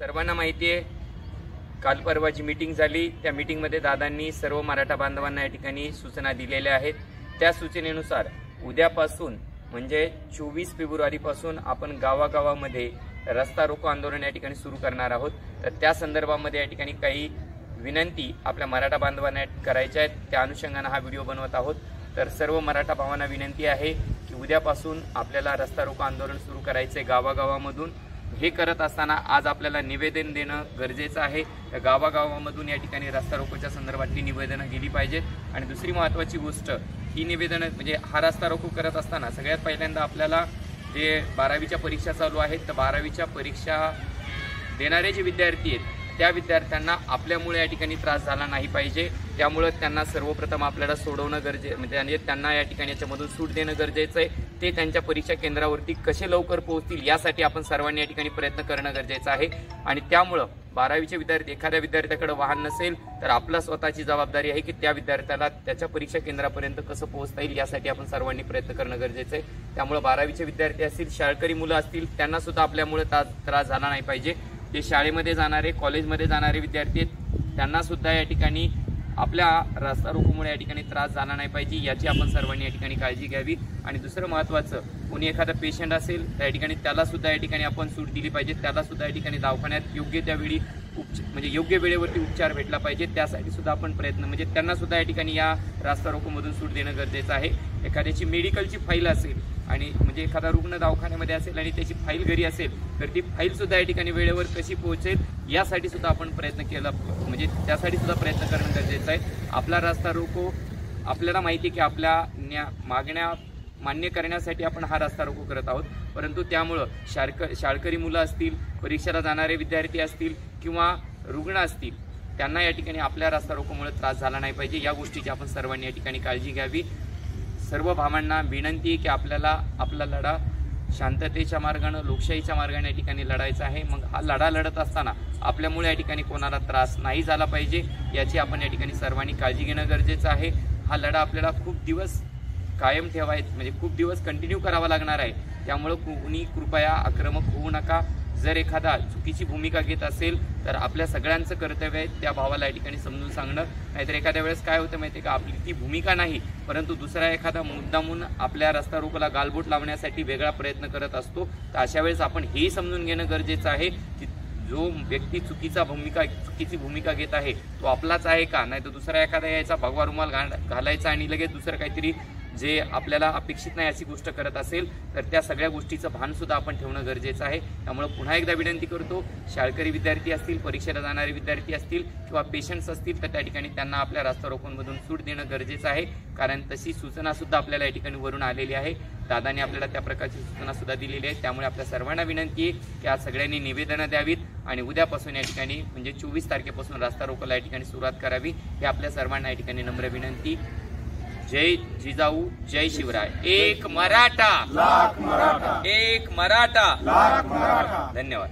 सर्वांना माहिती आहे, काल परवाची मीटिंग झाली। त्या मीटिंगमध्ये दादांनी सर्व मराठा बांधवांना या ठिकाणी सूचना दिलेल्या आहेत। त्या सूचनेनुसार उद्यापासून म्हणजे 24 फेब्रुवारीपासून आपण गावागावामध्ये रस्ता रोको आंदोलन या ठिकाणी सुरू करणार आहोत। तर त्या संदर्भामध्ये या ठिकाणी काही विनंती आपल्या मराठा बांधवांना करायच्या आहेत, त्या अनुषंगाने हा व्हिडिओ बनवत आहोत। तर सर्व मराठा भावांना विनंती आहे की उद्यापासून आपल्याला रस्ता रोको आंदोलन सुरू करायचे गावागावामधून। हे करत असताना आज आपल्याला निवेदन देणं गरजेचं आहे। गावागावामधून या ठिकाणी रस्ता रोकोच्या संदर्भातली निवेदनं गेली पाहिजेत। आणि दुसरी महत्त्वाची गोष्ट ही निवेदनं म्हणजे हा रस्ता रोको करत असताना सगळ्यात पहिल्यांदा आपल्याला जे 12वीच्या परीक्षा चालू आहेत, तर 12वीच्या परीक्षा देणारे जे विद्यार्थी आहेत त्या विद्यार्थ्यांना आपल्यामुळे या ठिकाणी त्रास झाला नाही पाहिजे। त्यामुळे त्यांना सर्वप्रथम आपल्याला सोडवणं गरजेचं म्हणजे त्यांना या ठिकाणी याच्यामधून सूट देणं गरजेचं आहे। ते त्यांच्या परीक्षा केंद्रावरती कसे लवकर पोहोचतील यासाठी आपण सर्वांनी या ठिकाणी प्रयत्न करणं गरजेचं आहे। आणि त्यामुळे 12वीचे विद्यार्थी एखाद्या विद्यार्थ्याकडे वाहन नसेल तर आपला स्वतःची जबाबदारी आहे की त्या विद्यार्थ्याला त्याच्या परीक्षा केंद्रापर्यंत कसं पोहोचता येईल यासाठी आपण सर्वांनी प्रयत्न करणं गरजेचं आहे। त्यामुळे 12वीचे विद्यार्थी असतील, शाळकरी मुलं असतील, त्यांना सुद्धा आपल्यामुळे त्रास झाला नाही पाहिजे। जे शाळेमध्ये जाणारे, कॉलेजमध्ये जाणारे विद्यार्थी आहेत त्यांना सुद्धा या ठिकाणी आपल्या रस्ता रोकोमुळे या ठिकाणी त्रास झाला नाही पाहिजे याची आपण सर्वांनी या ठिकाणी काळजी घ्यावी। आणि दुसरं महत्त्वाचं, कोणी एखादा पेशंट असेल त्या ठिकाणी त्याला सुद्धा या ठिकाणी आपण सूट दिली पाहिजे। त्याला सुद्धा या ठिकाणी दवाखान्यात योग्य त्यावेळी म्हणजे योग्य वेळेवरती उपचार भेटला पाहिजे, त्यासाठी सुद्धा आपण प्रयत्न म्हणजे त्यांना सुद्धा या ठिकाणी या रस्ता रोकोमधून सूट देणं गरजेचं आहे। एखाद्याची मेडिकलची फाईल असेल आणि म्हणजे एखादा रुग्ण दवाखान्यामध्ये असेल आणि त्याची फाईल घरी असेल तर ती फाईल सुद्धा या ठिकाणी वेळेवर कशी पोहोचेल यासाठी सुद्धा आपण प्रयत्न केला म्हणजे त्यासाठी सुद्धा प्रयत्न करणं गरजेचं आहे। आपला रस्ता रोको आपल्याला माहिती आहे की आपल्या मागण्या मान्य करण्यासाठी आपण हा रस्ता रोको करत आहोत, परंतु त्यामुळं शाळकरी मुलं असतील, परीक्षेला जाणारे विद्यार्थी असतील किंवा रुग्ण असतील त्यांना या ठिकाणी आपल्या रस्ता रोकोमुळे त्रास झाला नाही पाहिजे या गोष्टीची आपण सर्वांनी या ठिकाणी काळजी घ्यावी। सर्व भावांना विनंती आहे की आपल्याला आपला लढा शांततेच्या मार्गाने, लोकशाहीच्या मार्गाने या ठिकाणी लढायचा आहे। मग हा लढा लढत असताना आपल्यामुळे या ठिकाणी कोणाला त्रास नाही झाला पाहिजे याची आपण या ठिकाणी सर्वांनी काळजी घेणं गरजेचं आहे। हा लढा आपल्याला खूप दिवस कायम ठेवायचा म्हणजे खूप दिवस कंटिन्यू करावा लागणार आहे। त्यामुळे कुणी कृपया आक्रमक होऊ नका। जर एखादा चुकीची भूमिका घेत असेल तर आपल्या सगळ्यांचं कर्तव्य आहे त्या भावाला या ठिकाणी समजून सांगणं। नाहीतर एखाद्या वेळेस काय होतं माहिती आहे का, आपली ती भूमिका नाही परंतु दुसरा एखादा मुद्दामून आपल्या रस्ता रोकोला गालबोट लावण्यासाठी वेगळा प्रयत्न करत असतो। तर अशा वेळेस आपण हेही समजून घेणं गरजेचं आहे की जो व्यक्ती चुकीची भूमिका घेत आहे तो आपलाच आहे का, नाही तर दुसरा एखादा यायचा भगवा रुमाल घालायचा आणि लगेच दुसरं काहीतरी जे आपल्याला अपेक्षित नाही अशी गोष्ट करत असेल तर त्या सगळ्या गोष्टीचं भान सुद्धा आपण ठेवणं गरजेचं आहे। त्यामुळे पुन्हा एकदा विनंती करतो, शाळकरी विद्यार्थी असतील, परीक्षेला जाणारे विद्यार्थी असतील किंवा पेशंट्स असतील तर त्या ठिकाणी त्यांना आपल्या रस्ता रोकोमधून सूट देणं गरजेचं आहे। कारण तशी सूचना सुद्धा आपल्याला या ठिकाणी वरून आलेली आहे। दादांनी आपल्याला त्या प्रकारची सूचना सुद्धा दिलेली आहे। त्यामुळे आपल्या सर्वांना विनंती आहे की आज सगळ्यांनी निवेदनं द्यावीत आणि उद्यापासून या ठिकाणी म्हणजे 24 तारखेपासून रस्ता रोकोला या ठिकाणी सुरुवात करावी हे आपल्या सर्वांना या ठिकाणी नम्र विनंती। जय जिजाऊ, जय शिवराय। एक मराठा, लाख मराठा, एक मराठा, लाख मराठा। धन्यवाद।